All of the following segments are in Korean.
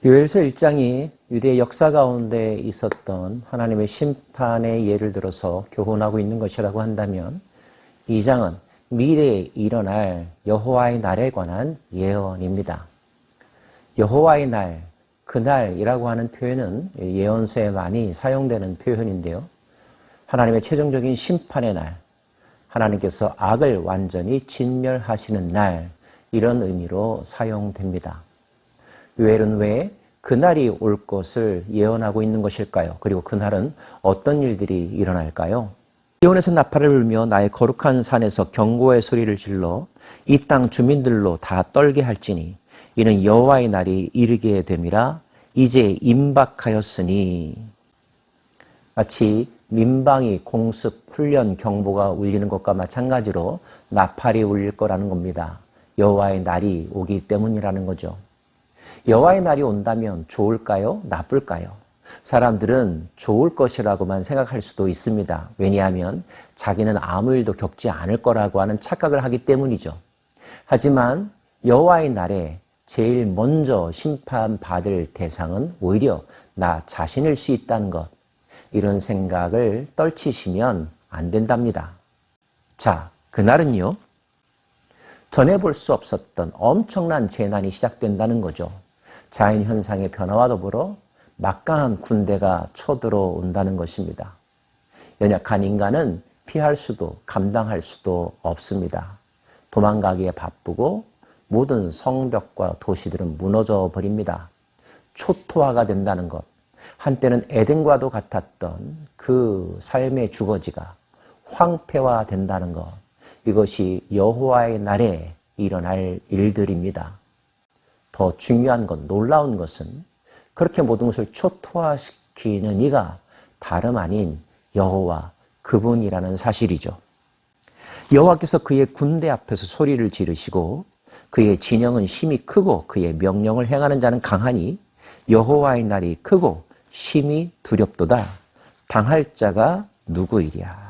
요엘서 1장이 유대의 역사 가운데 있었던 하나님의 심판의 예를 들어서 교훈하고 있는 것이라고 한다면 2장은 미래에 일어날 여호와의 날에 관한 예언입니다. 여호와의 날, 그날이라고 하는 표현은 예언서에 많이 사용되는 표현인데요. 하나님의 최종적인 심판의 날, 하나님께서 악을 완전히 진멸하시는 날, 이런 의미로 사용됩니다. 요엘은 왜 그날이 올 것을 예언하고 있는 것일까요? 그리고 그날은 어떤 일들이 일어날까요? 시온에서 나팔을 불며 나의 거룩한 산에서 경고의 소리를 질러 이 땅 주민들로 다 떨게 할지니 이는 여호와의 날이 이르게 됨이라. 이제 임박하였으니. 마치 민방위, 공습, 훈련, 경보가 울리는 것과 마찬가지로 나팔이 울릴 거라는 겁니다. 여호와의 날이 오기 때문이라는 거죠. 여호와의 날이 온다면 좋을까요? 나쁠까요? 사람들은 좋을 것이라고만 생각할 수도 있습니다. 왜냐하면 자기는 아무 일도 겪지 않을 거라고 하는 착각을 하기 때문이죠. 하지만 여호와의 날에 제일 먼저 심판받을 대상은 오히려 나 자신일 수 있다는 것, 이런 생각을 떨치시면 안 된답니다. 자, 그날은요, 전에 볼 수 없었던 엄청난 재난이 시작된다는 거죠. 자연현상의 변화와 더불어 막강한 군대가 쳐들어온다는 것입니다. 연약한 인간은 피할 수도 감당할 수도 없습니다. 도망가기에 바쁘고 모든 성벽과 도시들은 무너져 버립니다. 초토화가 된다는 것, 한때는 에덴과도 같았던 그 삶의 주거지가 황폐화된다는 것, 이것이 여호와의 날에 일어날 일들입니다. 더 중요한 것, 놀라운 것은 그렇게 모든 것을 초토화시키는 이가 다름 아닌 여호와, 그분이라는 사실이죠. 여호와께서 그의 군대 앞에서 소리를 지르시고 그의 진영은 심히 크고 그의 명령을 행하는 자는 강하니 여호와의 날이 크고 심히 두렵도다. 당할 자가 누구이랴.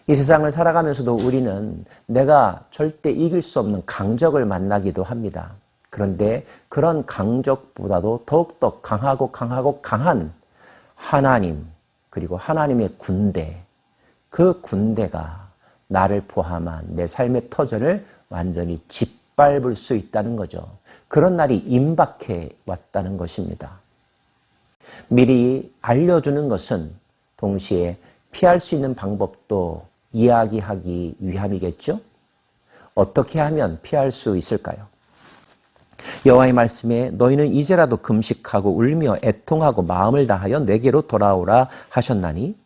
이 세상을 살아가면서도 우리는 내가 절대 이길 수 없는 강적을 만나기도 합니다. 그런데 그런 강적보다도 더욱더 강하고 강한 하나님, 그리고 하나님의 군대, 그 군대가 나를 포함한 내 삶의 터전을 완전히 짓밟을 수 있다는 거죠. 그런 날이 임박해 왔다는 것입니다. 미리 알려주는 것은 동시에 피할 수 있는 방법도 이야기하기 위함이겠죠? 어떻게 하면 피할 수 있을까요? 여호와의 말씀에 너희는 이제라도 금식하고 울며 애통하고 마음을 다하여 내게로 돌아오라 하셨나니,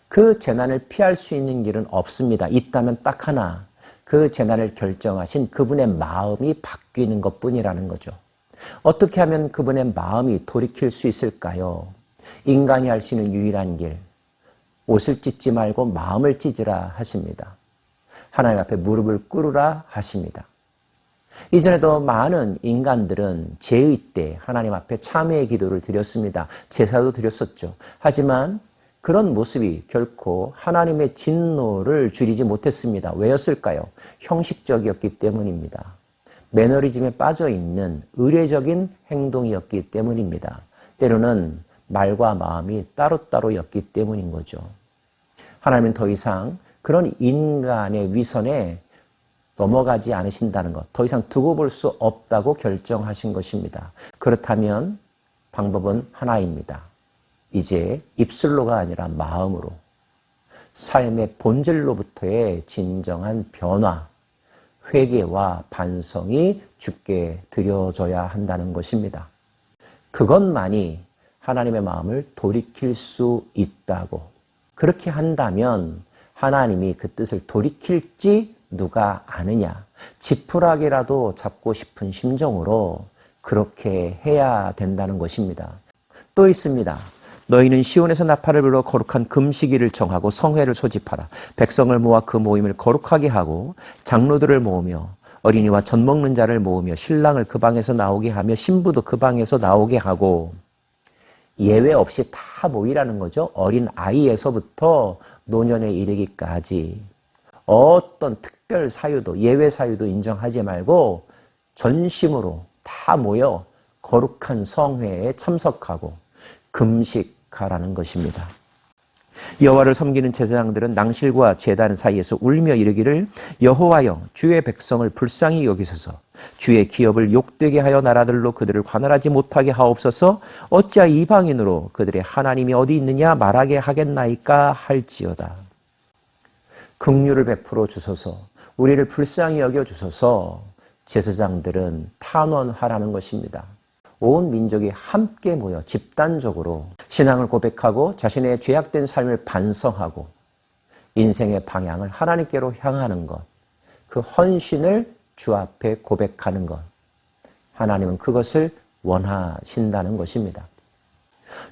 그 재난을 피할 수 있는 길은 없습니다. 있다면 딱 하나, 그 재난을 결정하신 그분의 마음이 바뀌는 것뿐이라는 거죠. 어떻게 하면 그분의 마음이 돌이킬 수 있을까요? 인간이 할 수 있는 유일한 길, 옷을 찢지 말고 마음을 찢으라 하십니다. 하나님 앞에 무릎을 꿇으라 하십니다. 이전에도 많은 인간들은 제의 때 하나님 앞에 참회의 기도를 드렸습니다. 제사도 드렸었죠. 하지만 그런 모습이 결코 하나님의 진노를 줄이지 못했습니다. 왜였을까요? 형식적이었기 때문입니다. 매너리즘에 빠져있는 의례적인 행동이었기 때문입니다. 때로는 말과 마음이 따로따로였기 때문인 거죠. 하나님은 더 이상 그런 인간의 위선에 넘어가지 않으신다는 것, 더 이상 두고 볼 수 없다고 결정하신 것입니다. 그렇다면 방법은 하나입니다. 이제 입술로가 아니라 마음으로, 삶의 본질로부터의 진정한 변화, 회개와 반성이 주께 드려져야 한다는 것입니다. 그것만이 하나님의 마음을 돌이킬 수 있다고. 그렇게 한다면 하나님이 그 뜻을 돌이킬지 누가 아느냐. 지푸라기라도 잡고 싶은 심정으로 그렇게 해야 된다는 것입니다. 또 있습니다. 너희는 시온에서 나팔을 불어 거룩한 금식일을 정하고 성회를 소집하라. 백성을 모아 그 모임을 거룩하게 하고 장로들을 모으며 어린이와 젖 먹는 자를 모으며 신랑을 그 방에서 나오게 하며 신부도 그 방에서 나오게 하고. 예외 없이 다 모이라는 거죠. 어린 아이에서부터 노년에 이르기까지 어떤 특별 사유도, 예외 사유도 인정하지 말고 전심으로 다 모여 거룩한 성회에 참석하고 금식하라는 것입니다. 여호와를 섬기는 제사장들은 낭실과 제단 사이에서 울며 이르기를 여호와여 주의 백성을 불쌍히 여기소서 주의 기업을 욕되게 하여 나라들로 그들을 관할하지 못하게 하옵소서 어찌하여 이방인으로 그들의 하나님이 어디 있느냐 말하게 하겠나이까 할지어다. 긍휼을 베풀어 주소서 우리를 불쌍히 여겨 주소서 제사장들은 탄원하라는 것입니다. 온 민족이 함께 모여 집단적으로 신앙을 고백하고 자신의 죄악된 삶을 반성하고 인생의 방향을 하나님께로 향하는 것, 그 헌신을 주 앞에 고백하는 것, 하나님은 그것을 원하신다는 것입니다.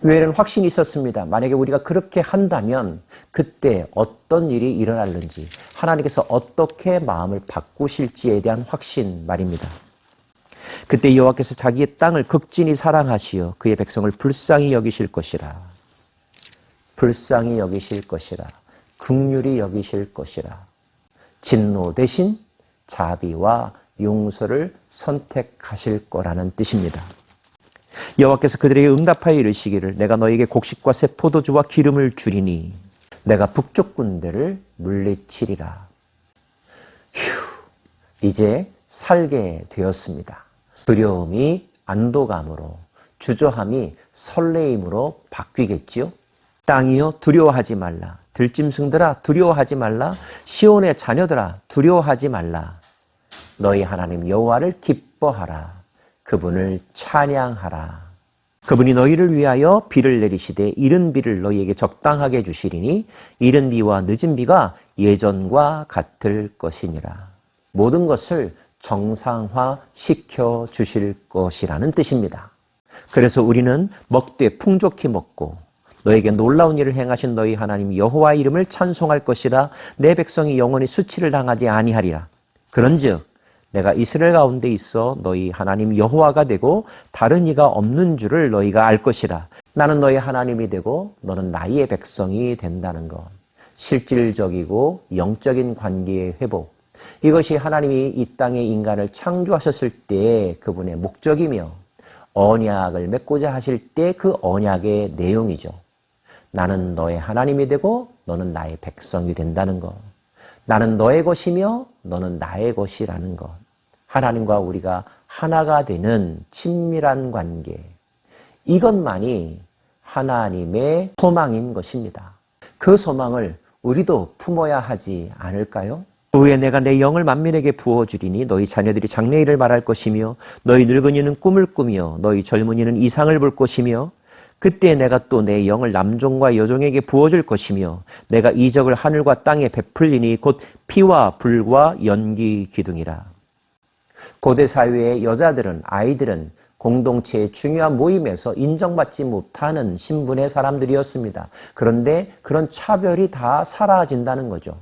외에는 확신이 있었습니다. 만약에 우리가 그렇게 한다면 그때 어떤 일이 일어날는지 하나님께서 어떻게 마음을 바꾸실지에 대한 확신 말입니다. 그때 여호와께서 자기의 땅을 극진히 사랑하시어 그의 백성을 불쌍히 여기실 것이라. 불쌍히 여기실 것이라. 긍휼히 여기실 것이라. 진노 대신 자비와 용서를 선택하실 거라는 뜻입니다. 여호와께서 그들에게 응답하여 이르시기를 내가 너에게 곡식과 새 포도주와 기름을 주리니 내가 북쪽 군대를 물리치리라. 이제 살게 되었습니다. 두려움이 안도감으로, 주저함이 설레임으로 바뀌겠지요. 땅이여 두려워하지 말라. 들짐승들아 두려워하지 말라. 시온의 자녀들아 두려워하지 말라. 너희 하나님 여호와를 기뻐하라. 그분을 찬양하라. 그분이 너희를 위하여 비를 내리시되 이른 비를 너희에게 적당하게 주시리니 이른 비와 늦은 비가 예전과 같을 것이니라. 모든 것을 정상화시켜 주실 것이라는 뜻입니다. 그래서 우리는 먹되 풍족히 먹고 너에게 놀라운 일을 행하신 너희 하나님 여호와의 이름을 찬송할 것이라. 내 백성이 영원히 수치를 당하지 아니하리라. 그런즉 내가 이스라엘 가운데 있어 너희 하나님 여호와가 되고 다른 이가 없는 줄을 너희가 알 것이라. 나는 너희 하나님이 되고 너는 나의 백성이 된다는 것. 실질적이고 영적인 관계의 회복. 이것이 하나님이 이 땅에 인간을 창조하셨을 때 그분의 목적이며 언약을 맺고자 하실 때 그 언약의 내용이죠. 나는 너의 하나님이 되고 너는 나의 백성이 된다는 것. 나는 너의 것이며 너는 나의 것이라는 것. 하나님과 우리가 하나가 되는 친밀한 관계. 이것만이 하나님의 소망인 것입니다. 그 소망을 우리도 품어야 하지 않을까요? 후에 내가 내 영을 만민에게 부어주리니 너희 자녀들이 장래일을 말할 것이며 너희 늙은이는 꿈을 꾸며 너희 젊은이는 이상을 볼 것이며 그때 내가 또 내 영을 남종과 여종에게 부어줄 것이며 내가 이적을 하늘과 땅에 베풀리니 곧 피와 불과 연기 기둥이라. 고대 사회의 여자들은 아이들은 공동체의 중요한 모임에서 인정받지 못하는 신분의 사람들이었습니다. 그런데 그런 차별이 다 사라진다는 거죠.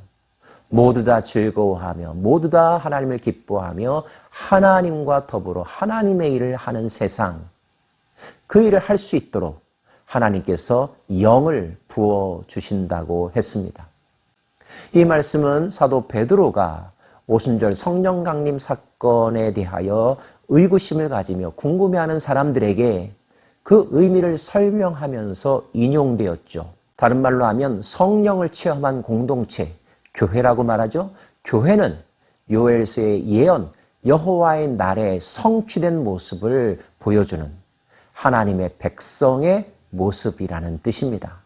모두 다 즐거워하며 모두 다 하나님을 기뻐하며 하나님과 더불어 하나님의 일을 하는 세상, 그 일을 할 수 있도록 하나님께서 영을 부어주신다고 했습니다. 이 말씀은 사도 베드로가 오순절 성령 강림 사건에 대하여 의구심을 가지며 궁금해하는 사람들에게 그 의미를 설명하면서 인용되었죠. 다른 말로 하면 성령을 체험한 공동체, 교회라고 말하죠. 교회는 요엘서의 예언, 여호와의 날에 성취된 모습을 보여주는 하나님의 백성의 모습이라는 뜻입니다.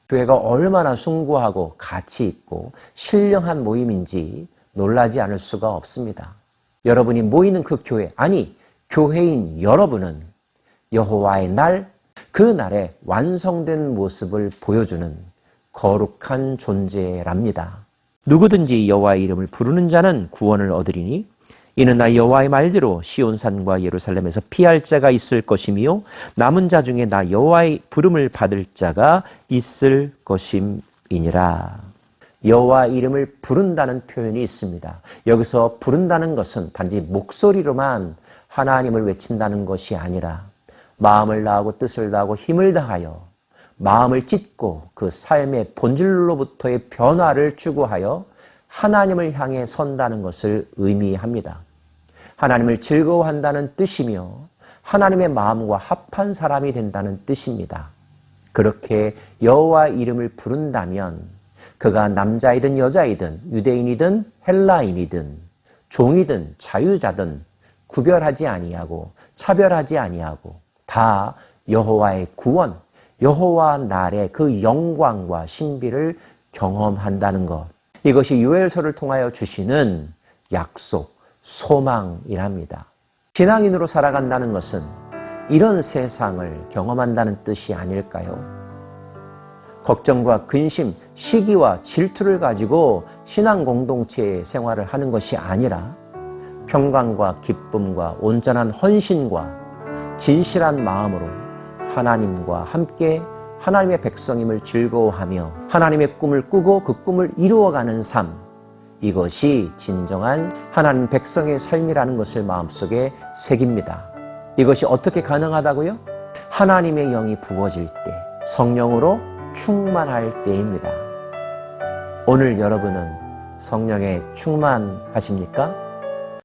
교회가 얼마나 숭고하고 가치 있고 신령한 모임인지 놀라지 않을 수가 없습니다. 여러분이 모이는 그 교회, 아니 교회인 여러분은 여호와의 날, 그 날에 완성된 모습을 보여주는 거룩한 존재랍니다. 누구든지 여호와의 이름을 부르는 자는 구원을 얻으리니 이는 나 여호와의 말대로 시온산과 예루살렘에서 피할 자가 있을 것이며 남은 자 중에 나 여호와의 부름을 받을 자가 있을 것임이니라. 여호와 이름을 부른다는 표현이 있습니다. 여기서 부른다는 것은 단지 목소리로만 하나님을 외친다는 것이 아니라 마음을 다하고 뜻을 다하고 힘을 다하여 마음을 찢고 그 삶의 본질로부터의 변화를 추구하여 하나님을 향해 선다는 것을 의미합니다. 하나님을 즐거워한다는 뜻이며 하나님의 마음과 합한 사람이 된다는 뜻입니다. 그렇게 여호와 이름을 부른다면 그가 남자이든 여자이든 유대인이든 헬라인이든 종이든 자유자든 구별하지 아니하고 차별하지 아니하고 다 여호와의 구원, 여호와 날의 그 영광과 신비를 경험한다는 것. 이것이 요엘서를 통하여 주시는 약속, 소망이랍니다. 신앙인으로 살아간다는 것은 이런 세상을 경험한다는 뜻이 아닐까요? 걱정과 근심, 시기와 질투를 가지고 신앙 공동체의 생활을 하는 것이 아니라 평강과 기쁨과 온전한 헌신과 진실한 마음으로 하나님과 함께 하나님의 백성임을 즐거워하며 하나님의 꿈을 꾸고 그 꿈을 이루어가는 삶, 이것이 진정한 하나님 백성의 삶이라는 것을 마음속에 새깁니다. 이것이 어떻게 가능하다고요? 하나님의 영이 부어질 때, 성령으로 충만할 때입니다. 오늘 여러분은 성령에 충만하십니까?